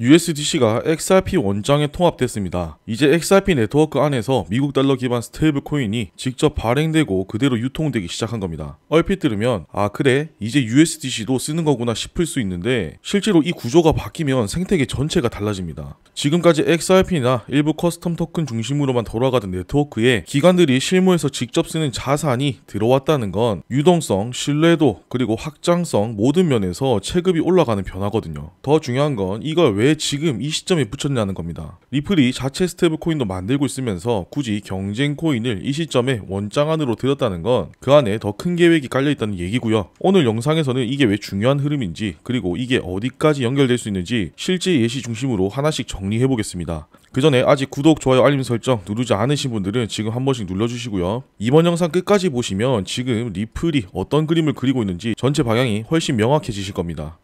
USDC가 XRP 원장에 통합됐습니다. 이제 XRP 네트워크 안에서 미국 달러 기반 스테이블 코인이 직접 발행되고 그대로 유통되기 시작한 겁니다. 얼핏 들으면 그래 이제 USDC도 쓰는 거구나 싶을 수 있는데 실제로 이 구조가 바뀌면 생태계 전체가 달라집니다. 지금까지 XRP나 일부 커스텀 토큰 중심으로만 돌아가던 네트워크에 기관들이 실무에서 직접 쓰는 자산이 들어왔다는 건 유동성, 신뢰도, 그리고 확장성 모든 면에서 체급이 올라가는 변화거든요. 더 중요한 건 이걸 왜 지금 이 시점에 붙였냐는 겁니다. 리플이 자체 스테이블 코인도 만들고 있으면서 굳이 경쟁 코인을 이 시점에 원장 안으로 들였다는 건 그 안에 더 큰 계획이 깔려있다는 얘기고요. 오늘 영상에서는 이게 왜 중요한 흐름인지, 그리고 이게 어디까지 연결될 수 있는지 실제 예시 중심으로 하나씩 정리해보겠습니다. 그 전에 아직 구독, 좋아요, 알림 설정 누르지 않으신 분들은 지금 한 번씩 눌러주시고요. 이번 영상 끝까지 보시면 지금 리플이 어떤 그림을 그리고 있는지 전체 방향이 훨씬 명확해지실 겁니다.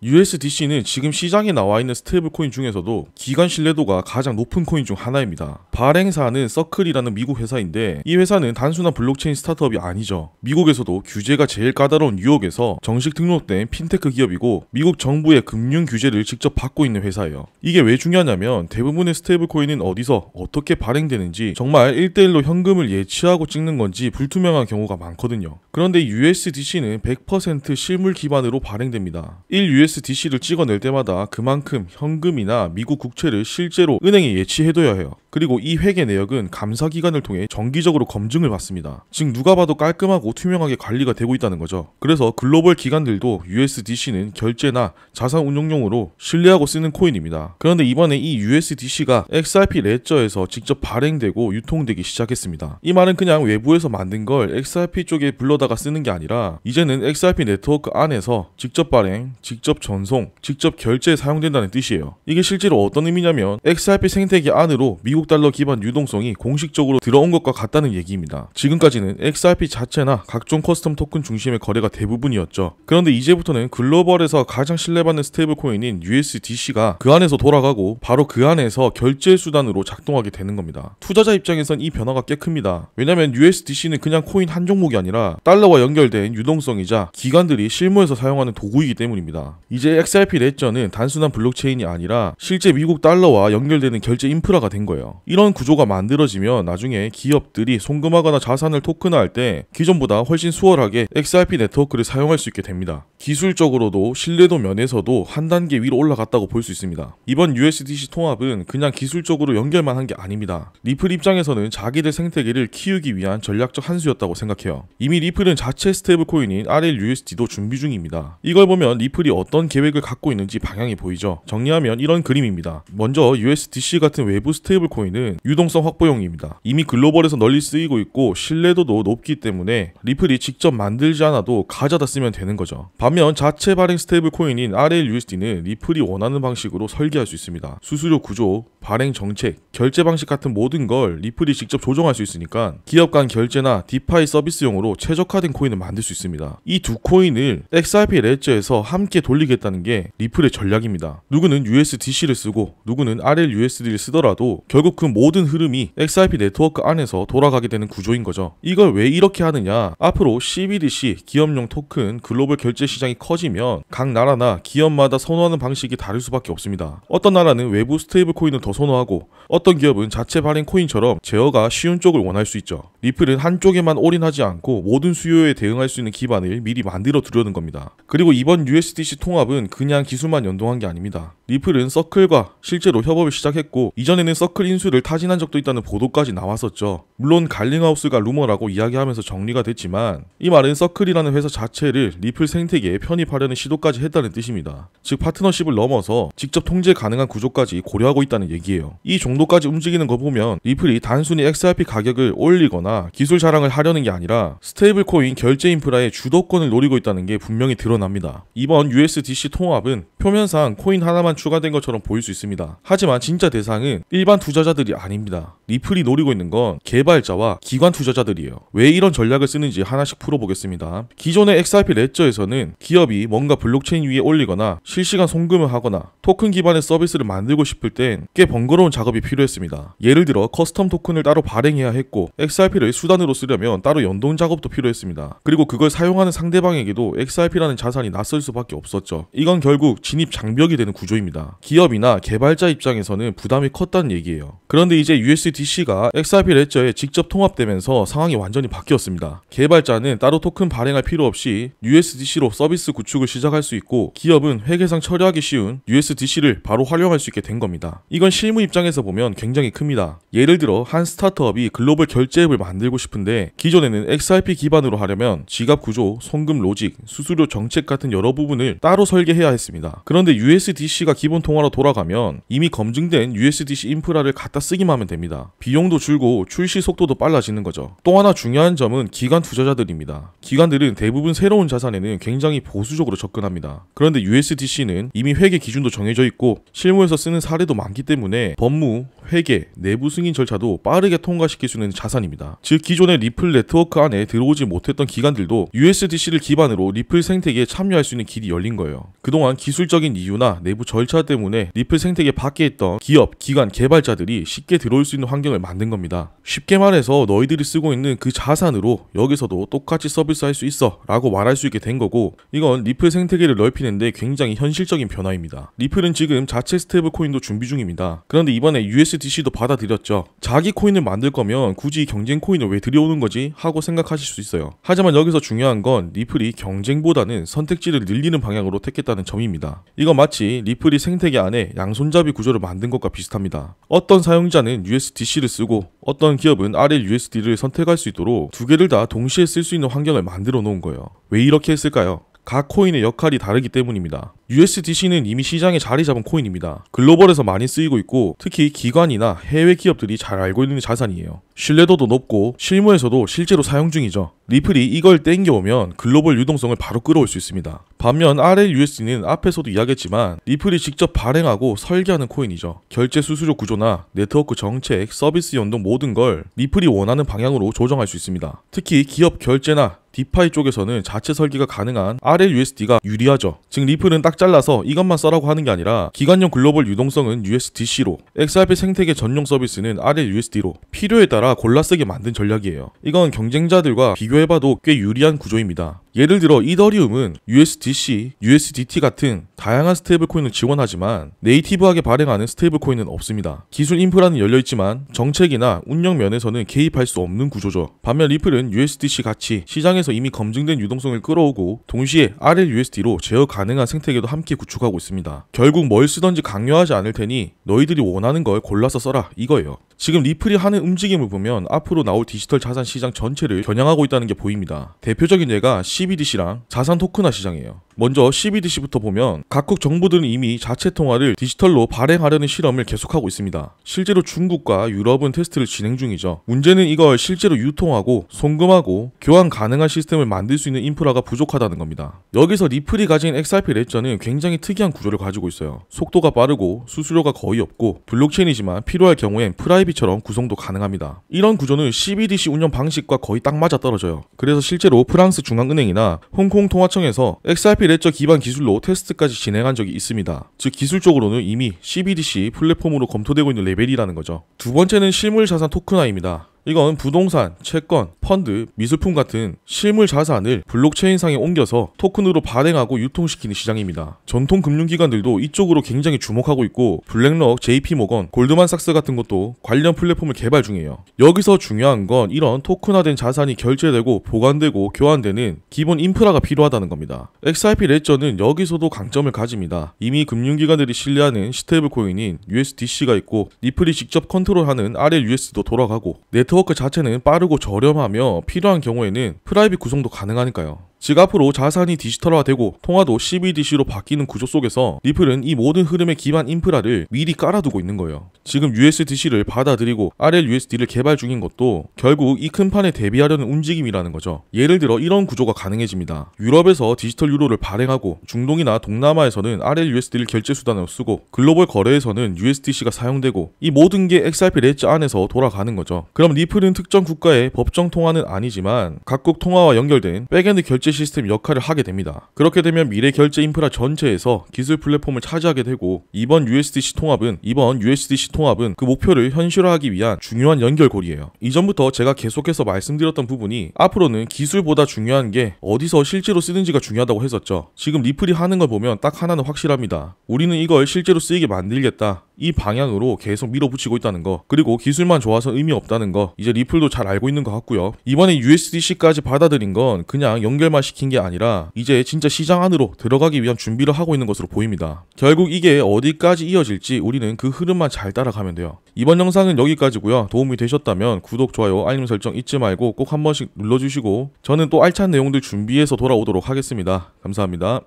USDC는 지금 시장에 나와 있는 스테이블 코인 중에서도 기관 신뢰도가 가장 높은 코인 중 하나입니다. 발행사는 서클이라는 미국 회사인데 이 회사는 단순한 블록체인 스타트업이 아니죠. 미국에서도 규제가 제일 까다로운 뉴욕에서 정식 등록된 핀테크 기업이고 미국 정부의 금융 규제를 직접 받고 있는 회사예요. 이게 왜 중요하냐면 대부분의 스테이블 코인은 어디서 어떻게 발행되는지 정말 1대1로 현금을 예치하고 찍는 건지 불투명한 경우가 많거든요. 그런데 USDC는 100% 실물 기반으로 발행됩니다. 1USDC를 찍어낼 때마다 그만큼 현금이나 미국 국채를 실제로 은행에 예치해둬야 해요. 그리고 이 회계 내역은 감사기관을 통해 정기적으로 검증을 받습니다. 즉 누가 봐도 깔끔하고 투명하게 관리가 되고 있다는 거죠. 그래서 글로벌 기관들도 USDC는 결제나 자산 운용용으로 신뢰하고 쓰는 코인입니다. 그런데 이번에 이 USDC가 XRP 레저에서 직접 발행되고 유통되기 시작했습니다. 이 말은 그냥 외부에서 만든 걸 XRP 쪽에 불러다가 쓰는 게 아니라 이제는 XRP 네트워크 안에서 직접 발행, 직접 전송, 직접 결제에 사용된다는 뜻이에요. 이게 실제로 어떤 의미냐면 XRP 생태계 안으로 미국 달러 기반 유동성이 공식적으로 들어온 것과 같다는 얘기입니다. 지금까지는 XRP 자체나 각종 커스텀 토큰 중심의 거래가 대부분이었죠. 그런데 이제부터는 글로벌에서 가장 신뢰받는 스테이블 코인인 USDC가 그 안에서 돌아가고 바로 그 안에서 결제 수단으로 작동하게 되는 겁니다. 투자자 입장에선 이 변화가 꽤 큽니다. 왜냐면 USDC는 그냥 코인 한 종목이 아니라 달러와 연결된 유동성이자 기관들이 실무에서 사용하는 도구이기 때문입니다. 이제 XRP 레저는 단순한 블록체인이 아니라 실제 미국 달러와 연결되는 결제 인프라가 된 거예요. 이런 구조가 만들어지면 나중에 기업들이 송금하거나 자산을 토큰화할 때 기존보다 훨씬 수월하게 XRP 네트워크를 사용할 수 있게 됩니다. 기술적으로도 신뢰도 면에서도 한 단계 위로 올라갔다고 볼 수 있습니다. 이번 USDC 통합은 그냥 기술적으로 연결만 한 게 아닙니다. 리플 입장에서는 자기들 생태계를 키우기 위한 전략적 한 수였다고 생각해요. 이미 리플은 자체 스테이블 코인인 RLUSD도 준비 중입니다. 이걸 보면 리플이 어떤 계획을 갖고 있는지 방향이 보이죠. 정리하면 이런 그림입니다. 먼저 USDC 같은 외부 스테이블 코인은 유동성 확보용입니다. 이미 글로벌에서 널리 쓰이고 있고 신뢰도도 높기 때문에 리플이 직접 만들지 않아도 가져다 쓰면 되는 거죠. 반면 자체 발행 스테이블 코인인 RLUSD는 리플이 원하는 방식으로 설계할 수 있습니다. 수수료 구조, 발행 정책, 결제 방식 같은 모든 걸 리플이 직접 조정할 수 있으니까 기업 간 결제나 디파이 서비스용으로 최적화된 코인을 만들 수 있습니다. 이 두 코인을 XRP 레저에서 함께 돌리겠다는 게 리플의 전략입니다. 누구는 USDC를 쓰고 누구는 RLUSD를 쓰더라도 결국 그 모든 흐름이 XRP 네트워크 안에서 돌아가게 되는 구조인 거죠. 이걸 왜 이렇게 하느냐? 앞으로 CBDC, 기업용 토큰, 글로벌 결제 시장이 커지면 각 나라나 기업마다 선호하는 방식이 다를 수밖에 없습니다. 어떤 나라는 외부 스테이블 코인을 더 선호하고 어떤 기업은 자체 발행 코인처럼 제어가 쉬운 쪽을 원할 수 있죠. 리플은 한쪽에만 올인하지 않고 모든 수요에 대응할 수 있는 기반을 미리 만들어 두려는 겁니다. 그리고 이번 USDC 통합은 그냥 기술만 연동한 게 아닙니다. 리플은 서클과 실제로 협업을 시작했고 이전에는 서클 인수를 타진한 적도 있다는 보도까지 나왔었죠. 물론 갈링하우스가 루머라고 이야기하면서 정리가 됐지만 이 말은 서클이라는 회사 자체를 리플 생태계에 편입하려는 시도까지 했다는 뜻입니다. 즉 파트너십을 넘어서 직접 통제 가능한 구조까지 고려하고 있다는 얘기예요. 이 정도까지 움직이는 거 보면 리플이 단순히 XRP 가격을 올리거나 기술 자랑을 하려는 게 아니라 스테이블 코인 결제 인프라의 주도권을 노리고 있다는 게 분명히 드러납니다. 이번 USDC 통합은 표면상 코인 하나만 추가된 것처럼 보일 수 있습니다. 하지만 진짜 대상은 일반 투자자들이 아닙니다. 리플이 노리고 있는 건 개발자와 기관 투자자들이에요. 왜 이런 전략을 쓰는지 하나씩 풀어보겠습니다. 기존의 XRP 레저에서는 기업이 뭔가 블록체인 위에 올리거나 실시간 송금을 하거나 토큰 기반의 서비스를 만들고 싶을 땐 꽤 번거로운 작업이 필요했습니다. 예를 들어 커스텀 토큰을 따로 발행해야 했고 XRP를 수단으로 쓰려면 따로 연동 작업도 필요했습니다. 그리고 그걸 사용하는 상대방에게도 XRP라는 자산이 낯설 수밖에 없었죠. 이건 결국 진입 장벽이 되는 구조입니다. 기업이나 개발자 입장에서는 부담이 컸다는 얘기예요. 그런데 이제 USDC가 XRP 레저에 직접 통합되면서 상황이 완전히 바뀌었습니다. 개발자는 따로 토큰 발행할 필요 없이 USDC로 서비스 구축을 시작할 수 있고, 기업은 회계상 처리하기 쉬운 USDC를 바로 활용할 수 있게 된 겁니다. 이건 실무 입장에서 보면 굉장히 큽니다. 예를 들어 한 스타트업이 글로벌 결제 앱을 만들고 싶은데 기존에는 XRP 기반으로 하려면 지갑 구조, 송금 로직, 수수료 정책 같은 여러 부분을 따로 설계해야 했습니다. 그런데 USDC가 기본 통화로 돌아가면 이미 검증된 USDC 인프라를 갖다 쓰기만 하면 됩니다. 비용도 줄고 출시 속도도 빨라지는 거죠. 또 하나 중요한 점은 기관 투자자들입니다. 기관들은 대부분 새로운 자산에는 굉장히 보수적으로 접근합니다. 그런데 USDC는 이미 회계 기준도 정해져 있고 실무에서 쓰는 사례도 많기 때문에 법무, 회계, 내부 승인 절차도 빠르게 통과시킬 수 있는 자산입니다. 즉 기존의 리플 네트워크 안에 들어오지 못했던 기관들도 USDC를 기반으로 리플 생태계에 참여할 수 있는 길이 열린 거예요. 그동안 기술적인 이유나 내부 절차 때문에 리플 생태계 밖에 있던 기업, 기관, 개발자들이 쉽게 들어올 수 있는 환경을 만든 겁니다. 쉽게 말해서 너희들이 쓰고 있는 그 자산으로 여기서도 똑같이 서비스할 수 있어 라고 말할 수 있게 된 거고, 이건 리플 생태계를 넓히는데 굉장히 현실적인 변화입니다. 리플은 지금 자체 스테이블 코인도 준비 중입니다. 그런데 이번에 USDC도 받아들였죠. 자기 코인을 만들 거면 굳이 경쟁 코인을 왜 들여오는 거지? 하고 생각하실 수 있어요. 하지만 여기서 중요한 건 리플이 경쟁보다는 선택지를 늘리는 방향으로 택했다는 점입니다. 이건 마치 리플이 생태계 안에 양손잡이 구조를 만든 것과 비슷합니다. 어떤 사용자는 USDC를 쓰고 어떤 기업은 RLUSD를 선택할 수 있도록 두 개를 다 동시에 쓸 수 있는 환경을 만들어 놓은 거예요. 왜 이렇게 했을까요? 각 코인의 역할이 다르기 때문입니다. USDC는 이미 시장에 자리 잡은 코인입니다. 글로벌에서 많이 쓰이고 있고 특히 기관이나 해외 기업들이 잘 알고 있는 자산이에요. 신뢰도도 높고 실무에서도 실제로 사용 중이죠. 리플이 이걸 땡겨오면 글로벌 유동성을 바로 끌어올 수 있습니다. 반면 RLUSD는 앞에서도 이야기했지만 리플이 직접 발행하고 설계하는 코인이죠. 결제 수수료 구조나 네트워크 정책, 서비스 연동 모든 걸 리플이 원하는 방향으로 조정할 수 있습니다. 특히 기업 결제나 디파이 쪽에서는 자체 설계가 가능한 RLUSD가 유리하죠. 즉 리플은 딱 잘라서 이것만 써라고 하는 게 아니라 기관용 글로벌 유동성은 USDC로, XRP 생태계 전용 서비스는 RLUSD로 필요에 따라 골라 쓰게 만든 전략이에요. 이건 경쟁자들과 비교해봐도 꽤 유리한 구조입니다. 예를 들어 이더리움은 USDC, USDT 같은 다양한 스테이블 코인을 지원하지만 네이티브하게 발행하는 스테이블 코인은 없습니다. 기술 인프라는 열려있지만 정책이나 운영 면에서는 개입할 수 없는 구조죠. 반면 리플은 USDC 같이 시장에서 이미 검증된 유동성을 끌어오고 동시에 RLUSD로 제어 가능한 생태계도 함께 구축하고 있습니다. 결국 뭘 쓰던지 강요하지 않을 테니 너희들이 원하는 걸 골라서 써라 이거예요. 지금 리플이 하는 움직임을 보면 앞으로 나올 디지털 자산 시장 전체를 겨냥하고 있다는 게 보입니다. 대표적인 예가 CBDC랑 자산 토큰화 시장이에요. 먼저 CBDC부터 보면 각국 정부들은 이미 자체 통화를 디지털로 발행하려는 실험을 계속하고 있습니다. 실제로 중국과 유럽은 테스트를 진행 중이죠. 문제는 이걸 실제로 유통하고 송금하고 교환 가능한 시스템을 만들 수 있는 인프라가 부족하다는 겁니다. 여기서 리플이 가진 XRP 레저는 굉장히 특이한 구조를 가지고 있어요. 속도가 빠르고 수수료가 거의 없고 블록체인이지만 필요할 경우엔 프라이빗처럼 구성도 가능합니다. 이런 구조는 CBDC 운영 방식과 거의 딱 맞아 떨어져요. 그래서 실제로 프랑스 중앙은행이나 홍콩 통화청에서 XRP 레저 기반 기술로 테스트까지 진행한 적이 있습니다. 즉 기술적으로는 이미 CBDC 플랫폼으로 검토되고 있는 레벨이라는 거죠. 두 번째는 실물 자산 토큰화입니다. 이건 부동산, 채권, 펀드, 미술품 같은 실물 자산을 블록체인상에 옮겨서 토큰으로 발행하고 유통시키는 시장입니다. 전통 금융기관들도 이쪽으로 굉장히 주목하고 있고 블랙록, JP모건, 골드만삭스 같은 것도 관련 플랫폼을 개발 중이에요. 여기서 중요한 건 이런 토큰화된 자산이 결제되고 보관되고 교환되는 기본 인프라가 필요하다는 겁니다. XRP 레저는 여기서도 강점을 가집니다. 이미 금융기관들이 신뢰하는 스테이블 코인인 USDC가 있고 리플이 직접 컨트롤하는 RLUSD도 돌아가고 네트워크 자체는 빠르고 저렴하며 필요한 경우에는 프라이빗 구성도 가능하니까요. 즉 앞으로 자산이 디지털화되고 통화도 12DC로 바뀌는 구조 속에서 리플은 이 모든 흐름의 기반 인프라를 미리 깔아두고 있는 거예요. 지금 USDC를 받아들이고 RLUSD를 개발 중인 것도 결국 이 큰 판에 대비하려는 움직임이라는 거죠. 예를 들어 이런 구조가 가능해집니다. 유럽에서 디지털 유로를 발행하고 중동이나 동남아에서는 RLUSD를 결제 수단으로 쓰고 글로벌 거래에서는 USDC가 사용되고 이 모든 게 XRP 레지 안에서 돌아가는 거죠. 그럼 리플은 특정 국가의 법정 통화는 아니지만 각국 통화와 연결된 백엔드 결제 시스템 역할을 하게 됩니다. 그렇게 되면 미래 결제 인프라 전체에서 기술 플랫폼을 차지하게 되고 이번 USDC 통합은 그 목표를 현실화하기 위한 중요한 연결고리예요. 이전부터 제가 계속해서 말씀드렸던 부분이 앞으로는 기술보다 중요한 게 어디서 실제로 쓰는지가 중요하다고 했었죠. 지금 리플이 하는 걸 보면 딱 하나는 확실합니다. 우리는 이걸 실제로 쓰이게 만들겠다. 이 방향으로 계속 밀어붙이고 있다는 거, 그리고 기술만 좋아서 의미 없다는 거 이제 리플도 잘 알고 있는 것 같고요. 이번에 USDC까지 받아들인 건 그냥 연결만 시킨 게 아니라 이제 진짜 시장 안으로 들어가기 위한 준비를 하고 있는 것으로 보입니다. 결국 이게 어디까지 이어질지 우리는 그 흐름만 잘 따라가면 돼요. 이번 영상은 여기까지고요. 도움이 되셨다면 구독, 좋아요, 알림 설정 잊지 말고 꼭 한 번씩 눌러주시고 저는 또 알찬 내용들 준비해서 돌아오도록 하겠습니다. 감사합니다.